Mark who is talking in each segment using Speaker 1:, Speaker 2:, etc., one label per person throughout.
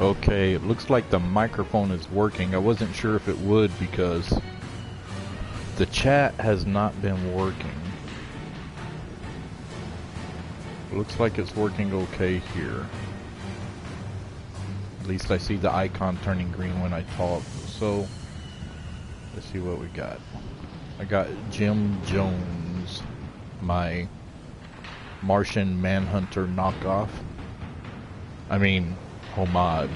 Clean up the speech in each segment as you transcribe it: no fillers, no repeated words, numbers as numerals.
Speaker 1: Okay, it looks like the microphone is working. I wasn't sure if it would because the chat has not been working. It looks like it's working okay here. At least I see the icon turning green when I talk. So, let's see what we got. I got Jimm Jonzz, my Martian Manhunter knockoff. I mean, homage.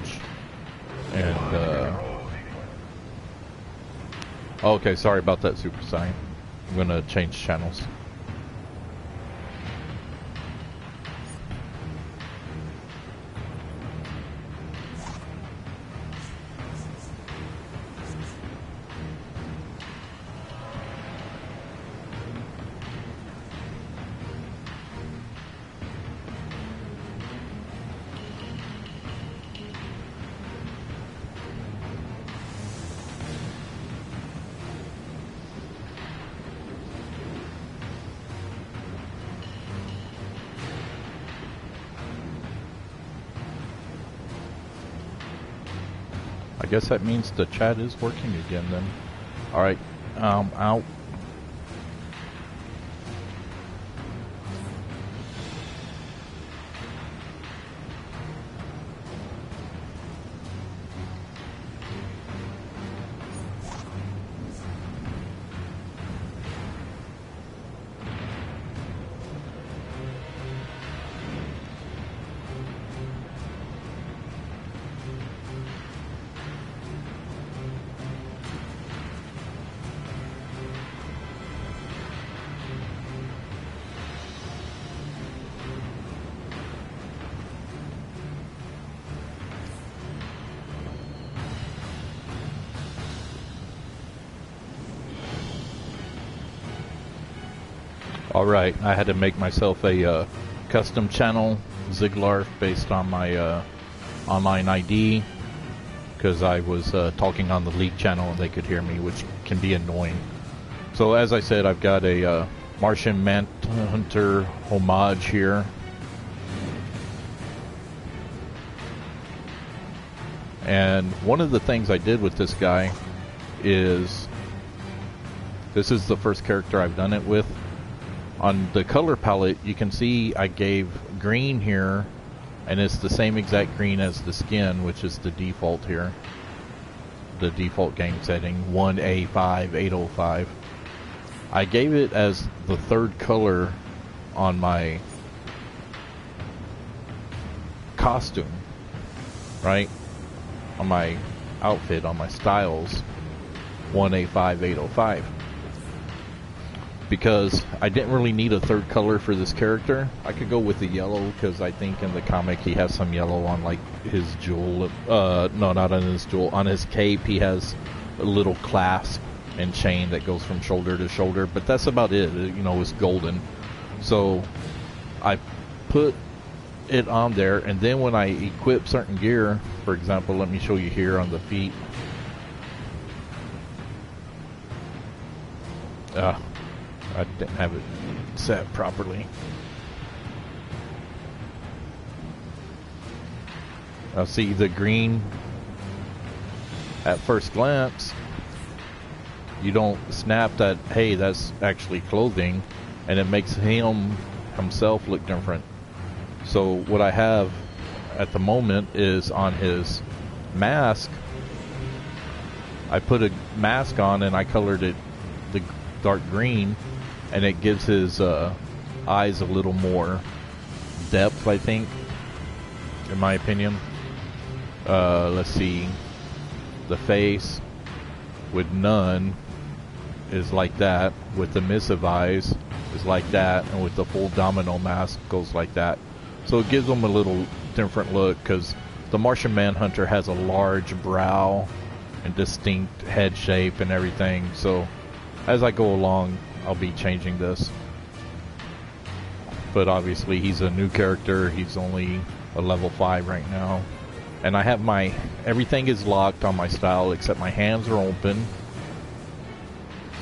Speaker 1: And, okay, sorry about that, Super Saiyan. I'm gonna change channels. I guess that means the chat is working again then. Alright, out. Alright, I had to make myself a custom channel, Ziglar, based on my online ID, because I was talking on the league channel and they could hear me, which can be annoying. So as I said, I've got a Martian Manhunter homage here. And one of the things I did with this guy is, this is the first character I've done it with. On the color palette, you can see I gave green here, and it's the same exact green as the skin, which is the default here. The default game setting, 1A5805. I gave it as the third color on my costume, right? On my outfit, on my styles, 1A5805. Because I didn't really need a third color for this character. I could go with the yellow, because I think in the comic he has some yellow on like his jewel. No, not on his jewel. On his cape he has a little clasp and chain that goes from shoulder to shoulder. But that's about it. You know, it's golden. So I put it on there, and then when I equip certain gear, for example, let me show you here on the feet. I didn't have it set properly. I'll see the green at first glance. You don't snap that, hey, that's actually clothing, and it makes himself look different. So what I have at the moment is on his mask, I put a mask on and I colored it the dark green, and it gives his eyes a little more depth, I think, in my opinion. Let's see. The face with none is like that. With the missive eyes is like that. And with the full domino mask goes like that. So it gives him a little different look, because the Martian Manhunter has a large brow and distinct head shape and everything. So as I go along, I'll be changing this. But obviously he's a new character. He's only a level 5 right now. And I have my, everything is locked on my style except my hands are open.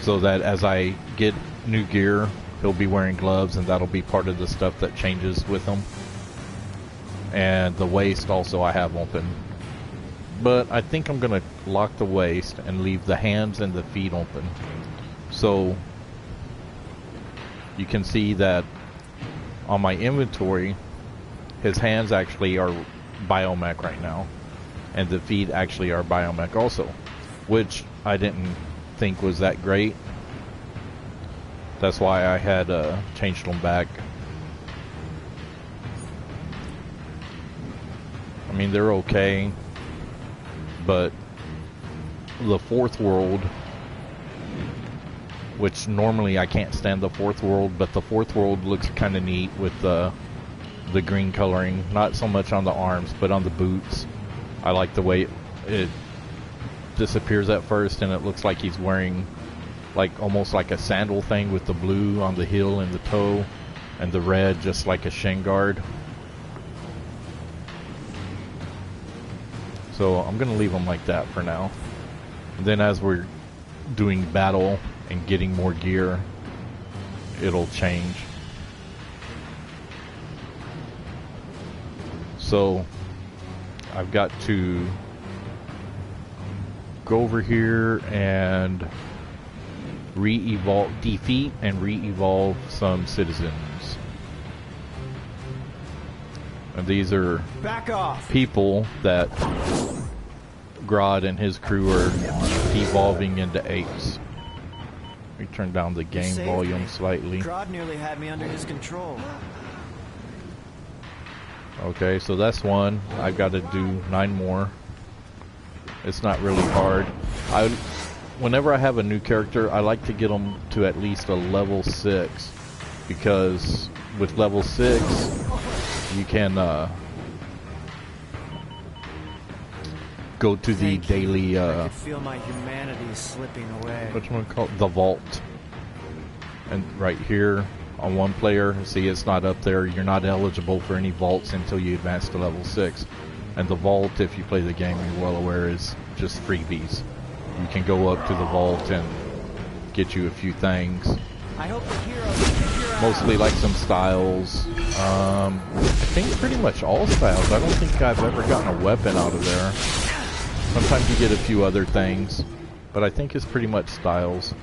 Speaker 1: So that as I get new gear, he'll be wearing gloves, and that'll be part of the stuff that changes with him. And the waist also I have open. But I think I'm going to lock the waist and leave the hands and the feet open. So you can see that on my inventory, his hands actually are biomech right now. And the feet actually are biomech also, which I didn't think was that great. That's why I had changed them back. I mean, they're okay, but the fourth world, which normally I can't stand the fourth world, but the fourth world looks kind of neat with the green coloring. Not so much on the arms, but on the boots. I like the way it disappears at first, and it looks like he's wearing like almost like a sandal thing with the blue on the heel and the toe, and the red just like a shin guard. So I'm gonna leave them like that for now. And then as we're doing battle and getting more gear, it'll change. So I've got to go over here and defeat and re-evolve some citizens. And these are people that Grodd and his crew are devolving into apes. Let me turn down the game volume slightly.
Speaker 2: Grodd nearly had me under his control.
Speaker 1: Okay, so that's one. I've got to do 9 more. It's not really hard. Whenever I have a new character, I like to get them to at least a level 6, because with level 6 you can go to the daily
Speaker 2: I could feel my humanity slipping away.
Speaker 1: What's one called? The vault. And right here on one player, see, it's not up there. You're not eligible for any vaults until you advance to level 6. And the vault, if you play the game, you're well aware, is just freebies. You can go up to the vault and get you a few things.
Speaker 2: I hope the hero
Speaker 1: mostly like some styles. I think pretty much all styles. I don't think I've ever gotten a weapon out of there. Sometimes you get a few other things, but I think it's pretty much styles.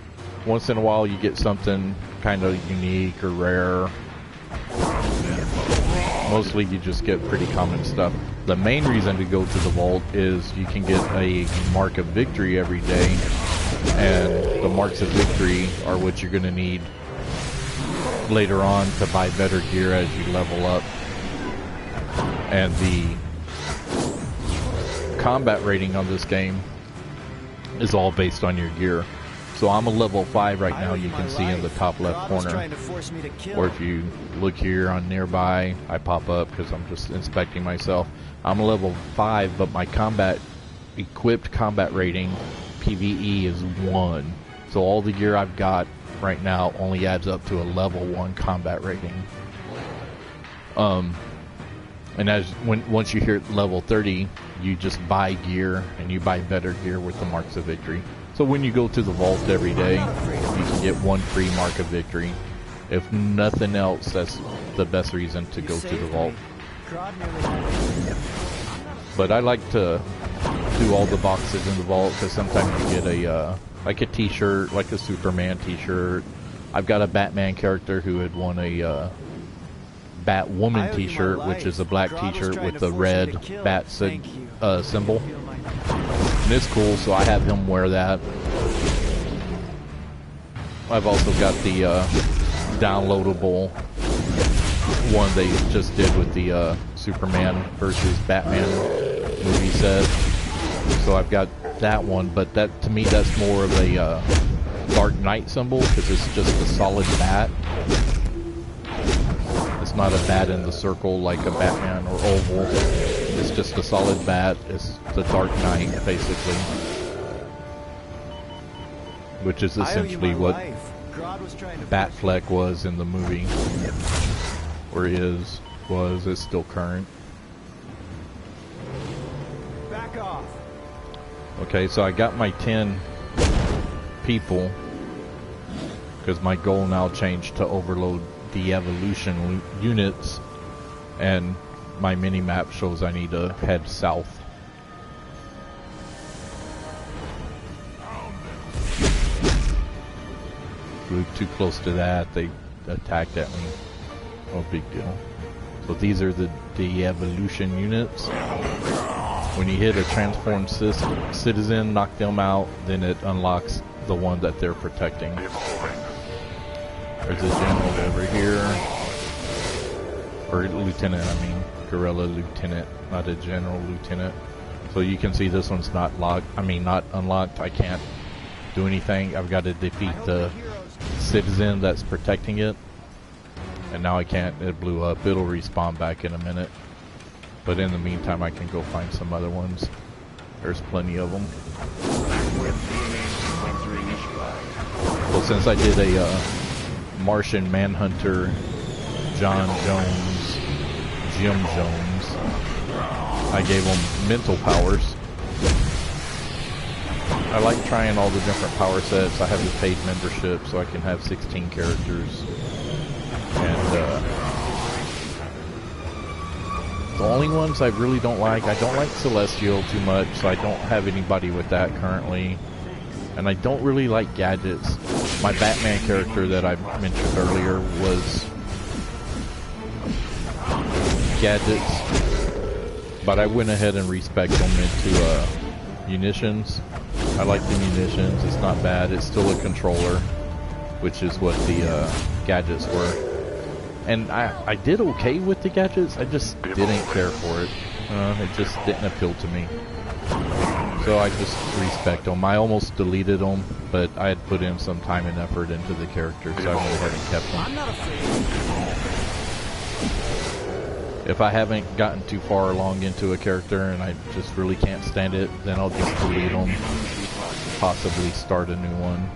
Speaker 1: Once in a while you get something kind of unique or rare. Mostly you just get pretty common stuff. The main reason to go to the vault is you can get a mark of victory every day, and the marks of victory are what you're going to need later on to buy better gear as you level up. And the combat rating on this game is all based on your gear. So I'm a level 5 right now, you can see in the top left corner. Or if you look here on nearby, I pop up because I'm just inspecting myself. I'm a level 5, but my equipped combat rating, PvE, is 1. So all the gear I've got right now only adds up to a level 1 combat rating. And once you hit level 30, you just buy gear, and you buy better gear with the marks of victory. So when you go to the vault every day, you can get 1 free mark of victory. If nothing else, that's the best reason to go to the vault. But I like to do all the boxes in the vault, because sometimes you get like a t-shirt, like a Superman t-shirt. I've got a Batman character who had won a Batwoman t-shirt, which is a black t-shirt with the red bat symbol. And it's cool, so I have him wear that. I've also got the downloadable one they just did with the Superman versus Batman movie set. So I've got that one, but that, to me, that's more of a Dark Knight symbol, because it's just a solid bat. It's not a bat in the circle like a Batman or oval. It's just a solid bat. It's the Dark Knight, basically. Which is essentially what Batfleck was in the movie. Or is still current.
Speaker 2: Back off.
Speaker 1: Okay, so I got my 10 people, because my goal now changed to overload the evolution units, and my mini-map shows I need to head south. flew too close to that, they attacked at me. No big deal. So these are the evolution units. When you hit a transformed citizen, knock them out, then it unlocks the one that they're protecting. There's a general over here. Or lieutenant, I mean. Guerrilla lieutenant, not a general lieutenant. So you can see this one's not locked. I mean, not unlocked. I can't do anything. I've got to defeat the citizen that's protecting it. And now I can't. It blew up. It'll respawn back in a minute. But in the meantime, I can go find some other ones. There's plenty of them. Well, since I did a Martian Manhunter, Jimm Jonzz, I gave them mental powers. I like trying all the different power sets. I have the paid membership, so I can have 16 characters. And the only ones I really don't like, I don't like Celestial too much, so I don't have anybody with that currently. And I don't really like gadgets. My Batman character that I mentioned earlier was gadgets, but I went ahead and respec them into munitions. I like the munitions. It's not bad. It's still a controller, which is what the gadgets were. And I did okay with the gadgets. I just didn't care for it. It just didn't appeal to me. So I just respect them. I almost deleted them, but I had put in some time and effort into the character, so I went ahead and kept them.
Speaker 2: I'm not afraid.
Speaker 1: If I haven't gotten too far along into a character and I just really can't stand it, then I'll just delete them. Possibly start a new one.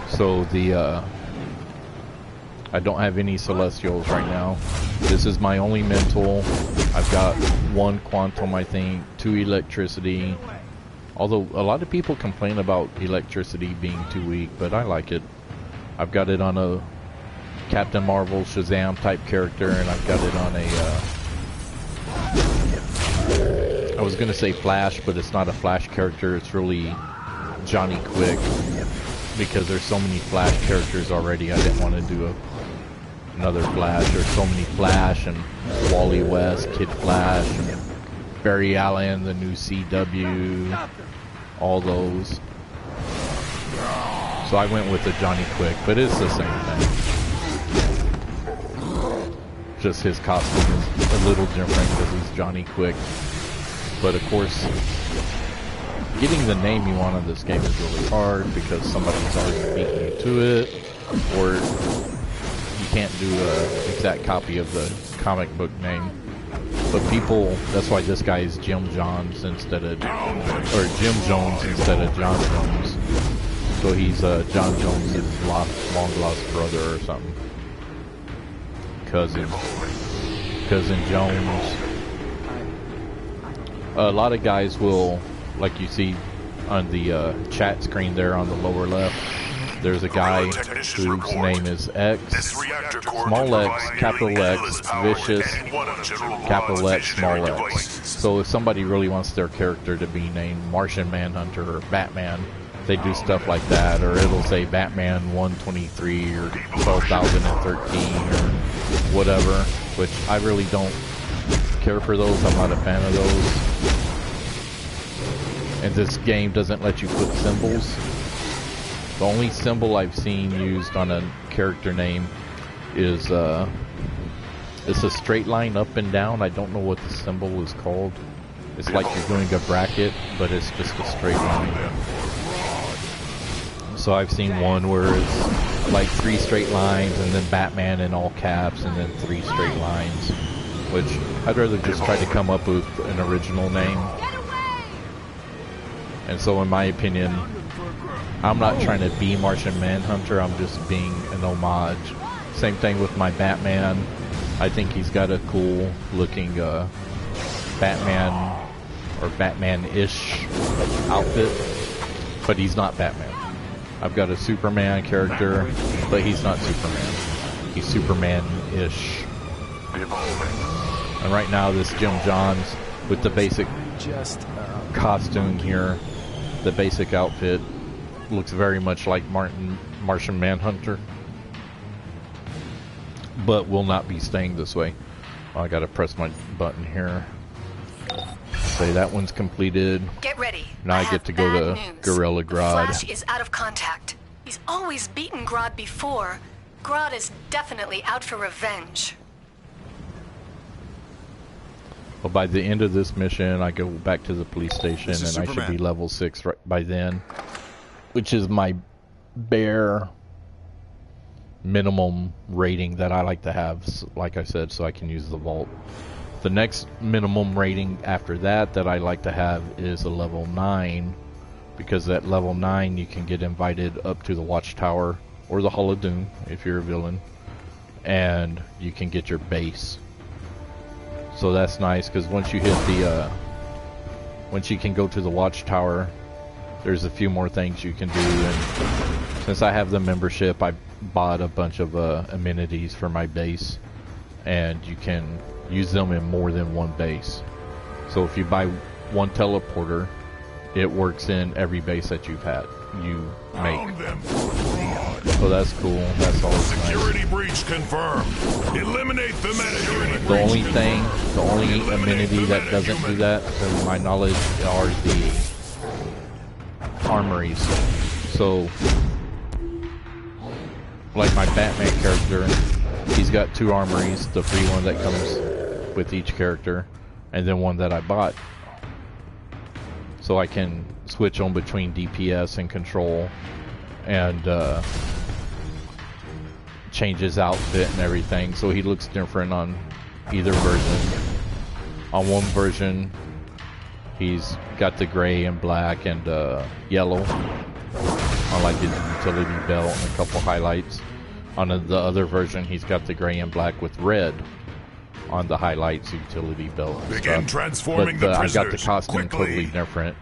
Speaker 1: So the I don't have any Celestials right now. This is my only mental. I've got 1 Quantum, I think, 2 Electricity. Although a lot of people complain about Electricity being too weak, but I like it. I've got it on a Captain Marvel, Shazam type character, and I've got it on a I was gonna say Flash, but it's not a Flash character. It's really Johnny Quick, because there's so many Flash characters already. I didn't want to do another Flash. There's so many Flash and Wally West, Kid Flash, and Barry Allen, the new CW, all those. So I went with the Johnny Quick, but it's the same thing. Just his costume is a little different because he's Johnny Quick. But of course, getting the name you want on this game is really hard because somebody's already beaten you to it, or you can't do an exact copy of the comic book name. But people, that's why this guy is Jimm Jonzz instead of, or Jimm Jonzz instead of John Jones. So he's John Jones' long lost brother or something. Cousin Jones. A lot of guys will, like you see on the chat screen there on the lower left, there's a guy whose name is X, small x, capital X, vicious, capital X, small x. So if somebody really wants their character to be named Martian Manhunter or Batman, they do stuff like that, or it'll say Batman 123 or 12,013 or whatever, which I really don't care for those. I'm not a fan of those. And this game doesn't let you put symbols. The only symbol I've seen used on a character name is it's a straight line up and down. I don't know what the symbol is called. It's like you're doing a bracket, but it's just a straight line. So I've seen one where it's like 3 straight lines and then Batman in all caps and then 3 straight lines, which I'd rather just try to come up with an original name. And so in my opinion, I'm not trying to be Martian Manhunter, I'm just being an homage. Same thing with my Batman. I think he's got a cool looking Batman or Batman-ish outfit, but he's not Batman. I've got a Superman character, but he's not Superman. He's Superman-ish. And right now this Jimm Jonzz with the basic costume here, The basic outfit looks very much like Martian Manhunter, but will not be staying this way. I gotta press my button here. Say that one's completed.
Speaker 3: Get ready.
Speaker 1: Now I get to go to Gorilla Grodd.
Speaker 3: Flash is out of contact. He's always beaten Grodd before. Grodd is definitely out for revenge.
Speaker 1: Well, by the end of this mission, I go back to the police station, and I should be level 6 right by then, which is my bare minimum rating that I like to have, like I said, so I can use the vault. The next minimum rating after that I like to have is a level 9, because at level 9 you can get invited up to the Watchtower or the Hall of Doom if you're a villain, and you can get your base. So that's nice, because once you hit the once you can go to the Watchtower, there's a few more things you can do, and since I have the membership, I bought a bunch of amenities for my base, and you can use them in more than one base. So if you buy one teleporter, it works in every base that you make. So that's cool. That's always
Speaker 4: Security
Speaker 1: nice.
Speaker 4: breach confirmed. Eliminate the meta.
Speaker 1: The only amenity that doesn't do that, to my knowledge, are the armories. So, like my Batman character, he's got 2 armories, the free one that comes with each character, and then one that I bought. So I can switch on between DPS and control, and change his outfit and everything, so he looks different on either version. On one version, he's got the gray and black and yellow on like his utility belt and a couple highlights. On the other version, he's got the gray and black with red on the highlights, utility belt, and
Speaker 4: Begin
Speaker 1: stuff.
Speaker 4: transforming
Speaker 1: But
Speaker 4: the
Speaker 1: I got the
Speaker 4: prisoners
Speaker 1: costume
Speaker 4: quickly.
Speaker 1: totally different,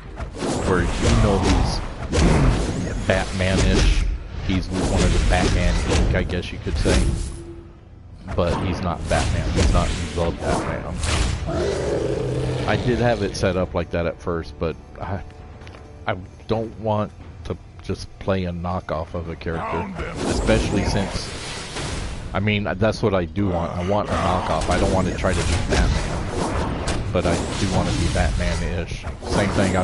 Speaker 1: where he's Batman-ish. He's one of the Batman Inc., I guess you could say. But he's not Batman. He's not the Batman. I did have it set up like that at first, but I don't want to just play a knockoff of a character. Especially since, I mean, that's what I do want. I want a knockoff. I don't want to try to be Batman. But I do want to be Batman-ish. Same thing,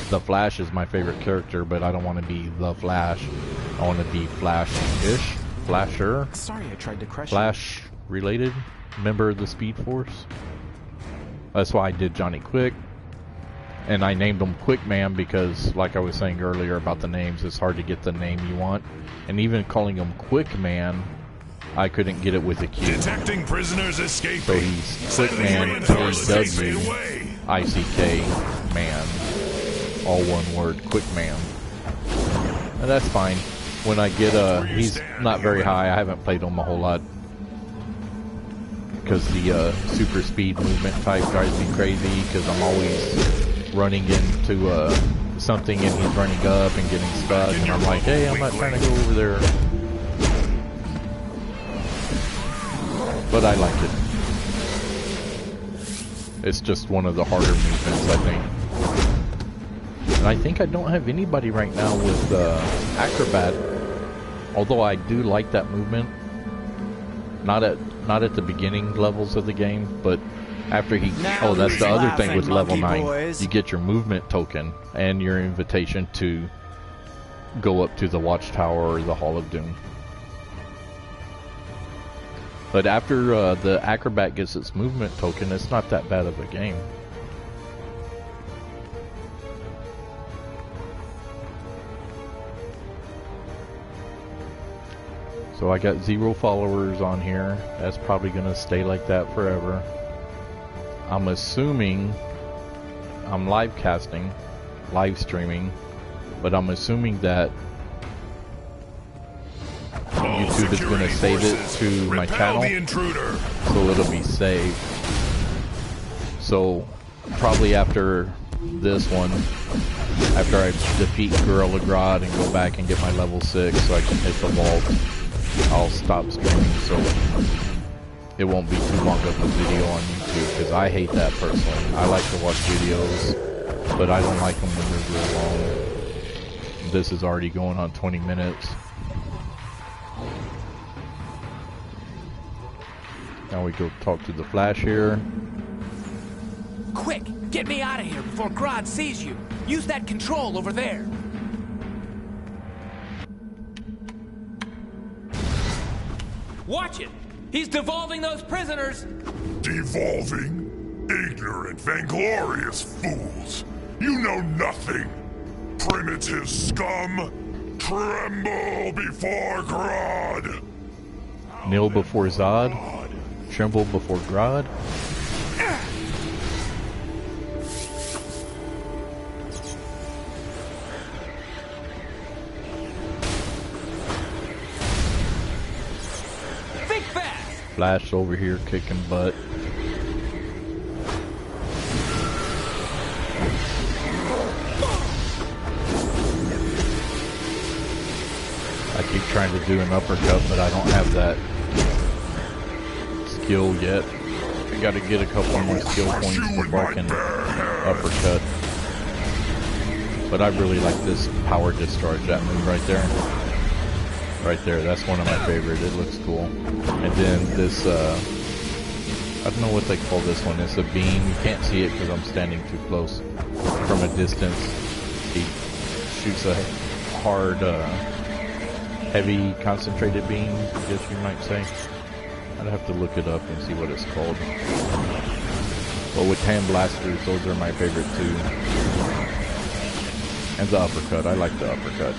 Speaker 1: the Flash is my favorite character, but I don't want to be the Flash. I want to be Flash-ish. Flasher.
Speaker 2: Sorry I tried to crush you.
Speaker 1: Flash-related. Member of the Speed Force. That's why I did Johnny Quick. And I named him Quick Man because, like I was saying earlier about the names, it's hard to get the name you want. And even calling him Quick Man, I couldn't get it with a Q.
Speaker 4: Detecting prisoners escaping.
Speaker 1: So he's Quick Man, K-W-I-C-K Man. All one word, Quick Man. And that's fine. When I get he's not very high. I haven't played him a whole lot, because the super speed movement type drives me crazy, because I'm always running into something and he's running up and getting stuck, and I'm like, hey, I'm not trying to go over there. But I like it. It's just one of the harder movements, I think. And I think I don't have anybody right now with Acrobat, although I do like that movement. Not at the beginning levels of the game, but after he... Oh, that's the other thing with level 9. You get your movement token and your invitation to go up to the Watchtower or the Hall of Doom. But after the Acrobat gets its movement token, it's not that bad of a game. So I got 0 followers on here. That's probably going to stay like that forever. I'm assuming I'm live streaming, but I'm assuming that YouTube is going to save it to my channel, so it'll be saved. So probably after this one, after I defeat Gorilla Grodd and go back and get my level 6 so I can hit the vault, I'll stop streaming, so it won't be too long of a video on YouTube, because I hate that personally. I like to watch videos, but I don't like them when they're real long. This is already going on 20 minutes. Now we go talk to the Flash here.
Speaker 5: Quick, get me out of here before Grodd sees you. Use that control over there. Watch it! He's devolving those prisoners!
Speaker 4: Devolving? Ignorant, vainglorious fools! You know nothing! Primitive scum! Tremble before Grodd!
Speaker 1: Kneel before Zod. Tremble before Grodd.
Speaker 5: Think fast!
Speaker 1: Flash over here kicking butt. I keep trying to do an uppercut, but I don't have that skill yet. I gotta get a couple more skill points before I can uppercut. But I really like this power discharge, that move right there. Right there, that's one of my favorite. It looks cool. And then this, I don't know what they call this one. It's a beam. You can't see it because I'm standing too close. From a distance, he shoots a hard, heavy concentrated beam, I guess you might say. I'd have to look it up and see what it's called. But with hand blasters, those are my favorite too. And the uppercut, I like the uppercut.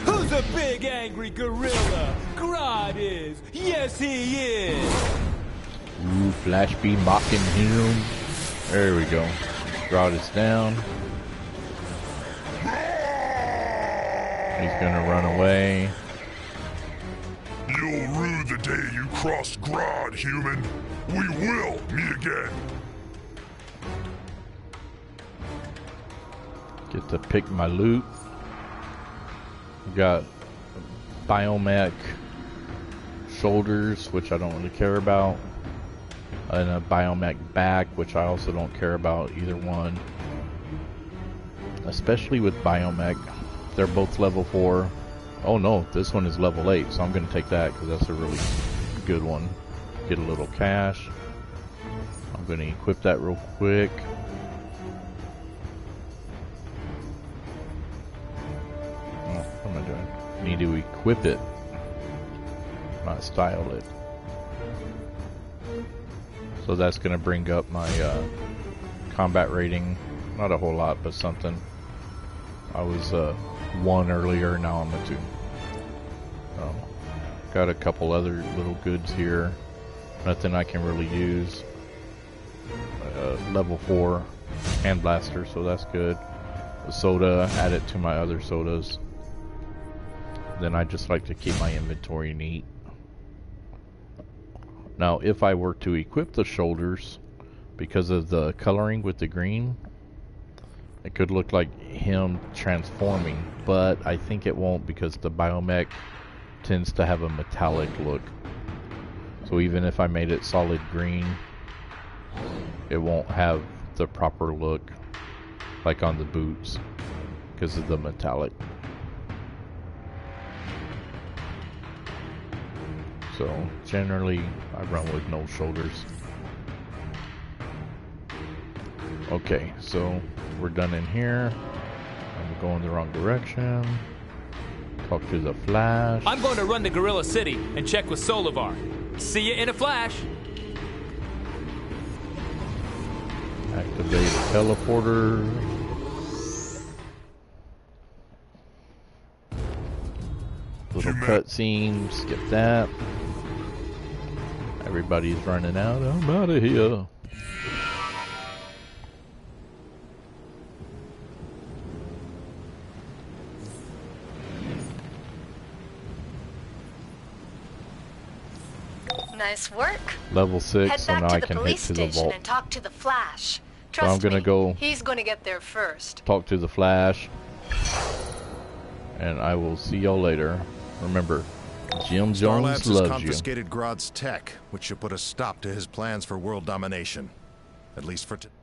Speaker 5: Who's a big angry gorilla? Grodd is! Yes, he is!
Speaker 1: Ooh, Flash beam mocking him. There we go. Grodd is down. He's gonna run away.
Speaker 4: You'll rue the day you crossed Grodd, human. We will meet again.
Speaker 1: Get to pick my loot. We got biomech shoulders, which I don't really care about, and a biomech back, which I also don't care about either one. Especially with biomech, they're both level 4. Oh no, this one is level 8, so I'm going to take that because that's a really good one. Get a little cash. I'm going to equip that real quick. Oh, what am I doing? Need to equip it, not style it. So that's going to bring up my combat rating. Not a whole lot, but something. I was 1 earlier, now I'm a 2. Got a couple other little goods here. Nothing I can really use. Level 4 hand blaster, so that's good. A soda, add it to my other sodas. Then I just like to keep my inventory neat. Now, if I were to equip the shoulders, because of the coloring with the green, it could look like him transforming, but I think it won't because the biomech tends to have a metallic look. So even if I made it solid green, it won't have the proper look like on the boots because of the metallic. So generally I run with no shoulders. Okay, so we're done in here. I'm going the wrong direction. Talk to the Flash.
Speaker 5: I'm going to run to Gorilla City and check with Boulevard. See you in a flash.
Speaker 1: Activate teleporter. Little cutscene. Skip that. Everybody's running out. I'm out of here.
Speaker 3: Nice work.
Speaker 1: Level 6,
Speaker 3: Head
Speaker 1: so
Speaker 3: back
Speaker 1: now
Speaker 3: to
Speaker 1: I
Speaker 3: the
Speaker 1: can hit
Speaker 3: police
Speaker 1: to the
Speaker 3: station
Speaker 1: vault.
Speaker 3: and talk to the Flash.
Speaker 1: I'm
Speaker 3: Trust
Speaker 1: gonna
Speaker 3: me,
Speaker 1: go-
Speaker 3: he's gonna get there first.
Speaker 1: Talk to the Flash. And I will see y'all later. Remember, Jimm Jonzz
Speaker 6: Labs has
Speaker 1: loves you.
Speaker 6: confiscated Grodd's tech, which should put a stop to his plans for world domination. At least for today.